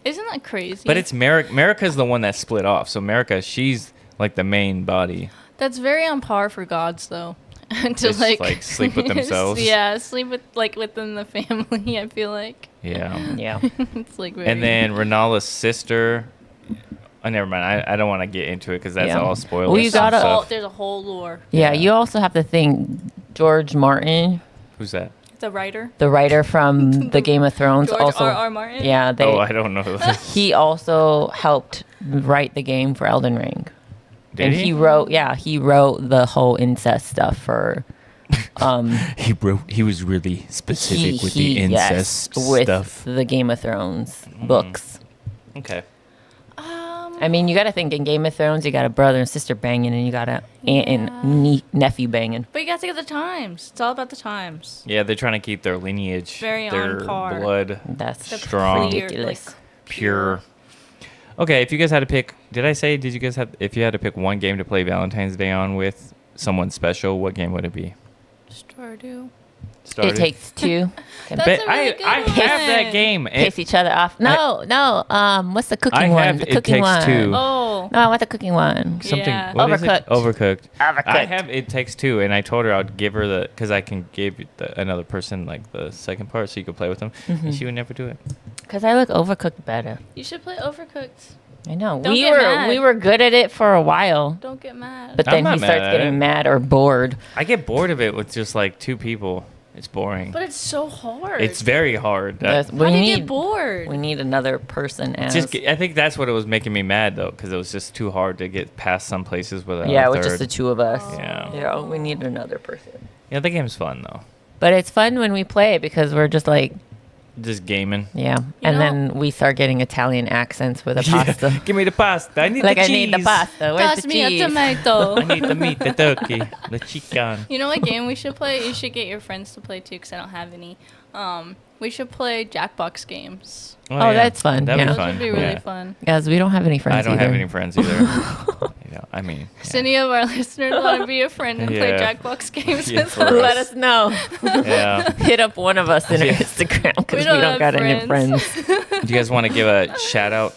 Isn't that crazy? But it's America's the one that split off. So America, she's like the main body. That's very on par for gods, though. to Just, like, sleep with themselves. Yeah, sleep with like within the family. I feel like Yeah. Yeah. it's like very. And then Renala's sister. Oh, never mind. I don't want to get into it because that's Yeah. all spoilers. Well, you and gotta- stuff. there's a whole lore. Yeah, Yeah. you also have to think George Martin, Who's that? The writer. the writer from the Game of Thrones, George also. R.R. Martin. Yeah, Oh, I don't know. he also helped write the game for Elden Ring. Did and he? he wrote the whole incest stuff for He was really specific with the incest with stuff. the Game of Thrones books. Okay. I mean, you got to think in Game of Thrones, you got a brother and sister banging, and you got a aunt and nephew banging. But you got to get the times. It's all about the times. Yeah, they're trying to keep their lineage, Very on their par. blood That's strong, clear, ridiculous. like, pure. Okay, if you guys had to pick, did you guys have, if you had to pick one game to play Valentine's Day on with someone special, what game would it be? Stardew. It Takes Two. That's But a really good I have that one. game. Piss each other off. No. What's the cooking I one? have The It cooking Takes one. Two. Oh. No, I want the cooking one. Something. Yeah. What is it? Overcooked. Overcooked. I Overcooked. have It Takes Two, and I told her I'd give her because I can give another person like the second part, so you could play with them. And she would never do it. Because I look overcooked better. You should play Overcooked. I know. Don't get mad. We were good at it for a while, Don't get mad. but I'm then not he mad starts at getting it. mad or bored. I get bored of it with just like 2 people. It's boring. But it's so hard. It's very hard. Yes, How do you get bored? We need another person as. I think that's what it was making me mad though, because it was just too hard to get past some places without. Yeah, a with third. just the 2 of us. Yeah. Yeah, we need another person. Yeah, the game's fun though. But it's fun when we play because we're just like, Just gaming. yeah. And then we start getting Italian accents with a pasta. Yeah. Give me the pasta. I need Like, the I cheese. need the pasta. Where's Toss the me a cheese? tomato. I need the meat, the turkey, the chicken. You know what game we should play? You should get your friends to play too, because I don't have any. We should play Jackbox games. Oh, that's fun. That'd Yeah. be Those fun. would be really Yeah. fun. Guys, we don't have any friends I don't either. have any friends either. I mean, Does any of our listeners want to be a friend and play Yeah. Jackbox games Yeah, with for us? Let us know. yeah. Hit up one of us in our Yeah. Instagram because we don't don't got have any friends. Do you guys want to give a shout out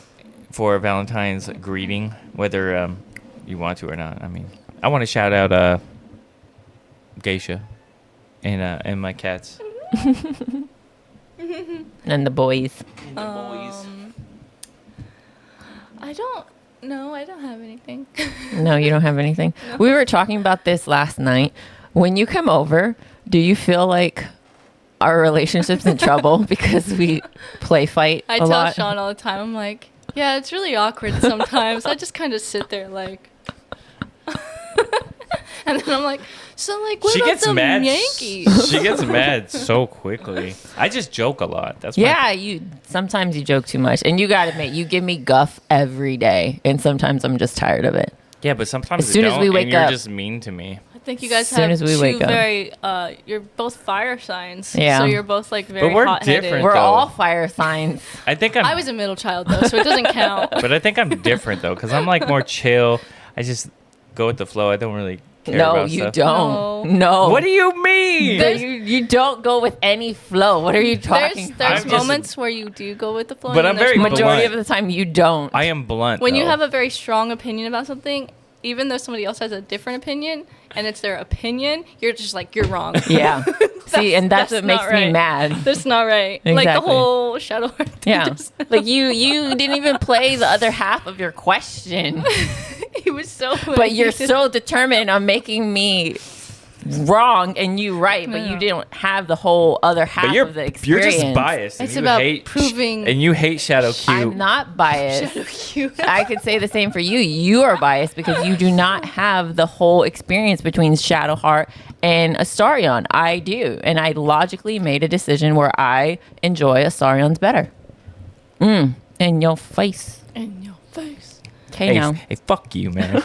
for Valentine's greeting, whether you want to or not? I mean, I want to shout out Geisha and my cats. And the boys. I don't have anything. No, you don't have anything. We were talking about this last night. When you come over, do you feel like our relationship's in trouble because we play fight I a tell lot? Sean all the time, I'm like, yeah, it's really awkward sometimes. I just kind of sit there like, and then I'm like, so like, what She about gets the mad. Yankees? She gets mad so quickly. I just joke a lot. That's Yeah, sometimes you joke too much, and you gotta admit you give me guff every day, and sometimes I'm just tired of it. Yeah, but sometimes As soon it as we don't, wake and you're up- just mean to me. I think you guys As soon have as we two wake up. very, you're both fire signs. Yeah. So you're both like very we're hot-headed. different. We're though. all fire signs. I think I'm. I was a middle child though, so it doesn't count. But I think I'm different though, because I'm like more chill. I just go with the flow. I don't really care No, about you stuff. don't. No. No. What do you mean? No, you don't go with any flow. What are you talking? There's I'm just- moments where you do go with the flow. But and I'm then there's very moments- Majority blunt. of the time, you don't. I am blunt. when you though. have a very strong opinion about something, even though somebody else has a different opinion and it's their opinion, you're just like, you're wrong. Yeah. See, and that's what makes not me right. mad. That's not right. Like the Exactly. whole Shadow Heart thing. Yeah. just- Like you didn't even play the other half of your question. he was so. But you're so determined on making me wrong and you right, but Yeah. you didn't have the whole other half But you're of the experience. just biased. and It's you about hate proving- and you hate Shadow Q. I'm not biased. Shadow cute. I could say the same for you. You are biased because you do not have the whole experience between Shadowheart and Astarion. I do. And I logically made a decision where I enjoy Astarion's better. In your face. In your face. Okay, now. Hey, fuck you, man.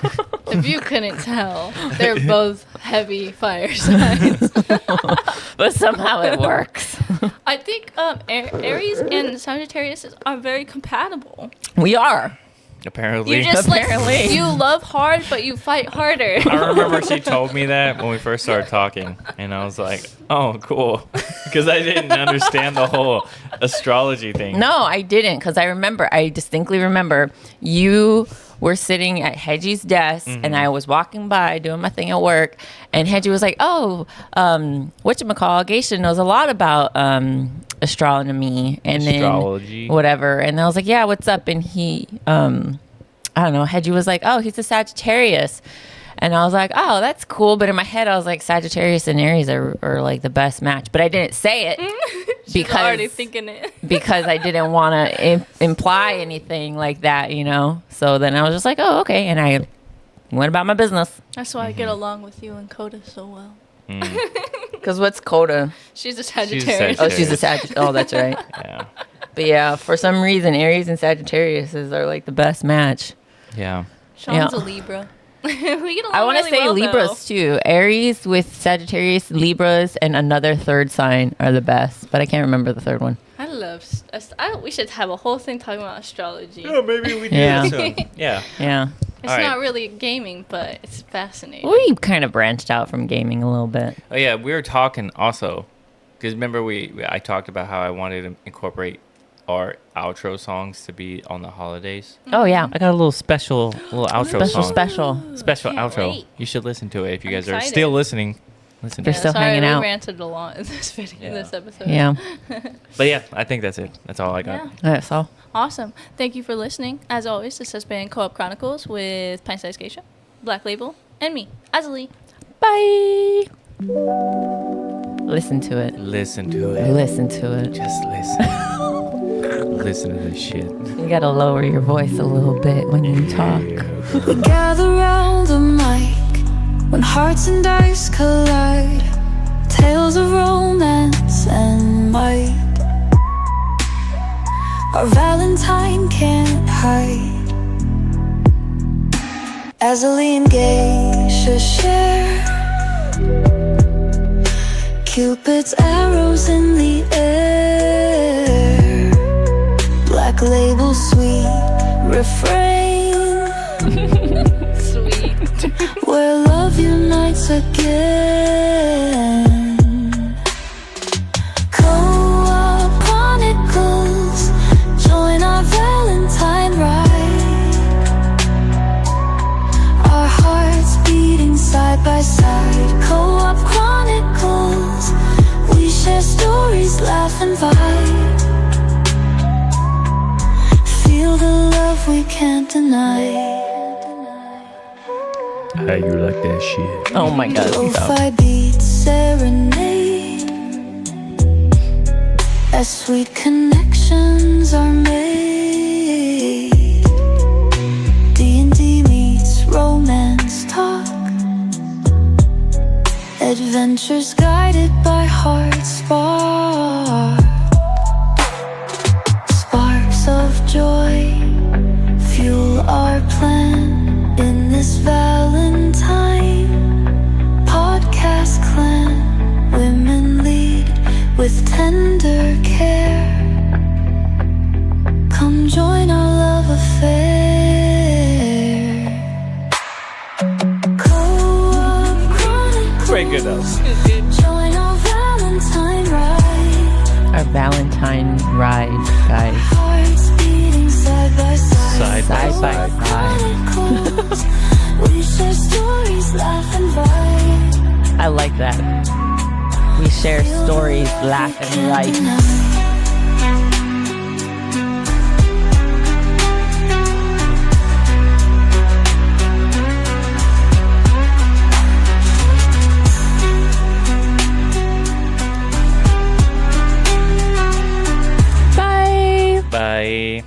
If you couldn't tell, they're both heavy fire signs. But somehow it works. I think Aries and Sagittarius are very compatible. We are. Apparently. You just Apparently. like you love hard, but you fight harder. I remember she told me that when we first started talking, and I was like, "Oh, cool," because I didn't understand the whole astrology thing. No, I didn't, because I distinctly remember you were sitting at Hedgie's desk, and I was walking by doing my thing at work, and Hedgie was like, "Oh, whatchamacall, Geisha knows a lot about astronomy," and Astrology. then whatever, and I was like, "Yeah, what's up?" And he, I don't know, Hedgie was like, "Oh, he's a Sagittarius." And I was like, oh, that's cool. But in my head, I was like, Sagittarius and Aries are like the best match. But I didn't say it She's already thinking it. because I didn't want to imply anything like that, you know? So then I was just like, oh, okay. And I went about my business. That's why I get along with you and Coda so well. Because what's Coda? She's a Sagittarius. Oh, she's a Sagittarius. Oh, that's right. Yeah. But yeah, for some reason, Aries and Sagittarius are like the best match. Yeah. Sean's Yeah. a Libra. We get along I want to really say well, Libras too. Aries with Sagittarius, Libras, and another third sign are the best. But I can't remember the third one. though. I love. We should have a whole thing talking about astrology. Maybe we do. Yeah. Yeah. Yeah. It's All right. not really gaming, but it's fascinating. We kind of branched out from gaming a little bit. Oh yeah, we were talking also, because remember I talked about how I wanted to incorporate our outro songs to be on the holidays. Oh, yeah. I got a little special outro Special, song. Special Can't outro. wait. You should listen to it if you I'm guys are excited. still listening. Listen to You're it. still sorry, hanging we out. ranted a lot in this video, Yeah. this episode. Yeah. But yeah, I think that's it. That's all I got. Yeah. That's all. Awesome. Thank you for listening. As always, this has been Co-op Chronicles with Pint Size Geisha, Black Label, and me, Azalee. Bye. Listen to it. Listen to it. Listen to it. Just listen. Listen to this shit. You gotta lower your voice a little bit when you talk. We gather round the mic when hearts and dice collide. Tales of romance and might. Our Valentine can't hide. Azalee and Geisha share Cupid's arrows in the air. Black Label sweet refrain. Sweet. Where love unites again. Co-op Chronicles, join our Valentine ride. Our hearts beating side by side. Co-op Chronicles, we share stories, laugh and vibe. Feel the love we can't deny. How you like that shit? Oh my god. Lo-fi beats serenade as sweet connections are made. D&D meets romance talk. Adventures guided by heart spark. Sparks of joy fuel our plan in this Valentine podcast clan. Women lead with tender care. Come join our love affair. Co-op Chronicles. Very good though. Join our Valentine ride. Our Valentine ride, guys. Hearts beating side by side. Side by Side by side. side. Chronicles. We share stories, laugh and vibe. I like that. We share stories, laugh, and life. Bye.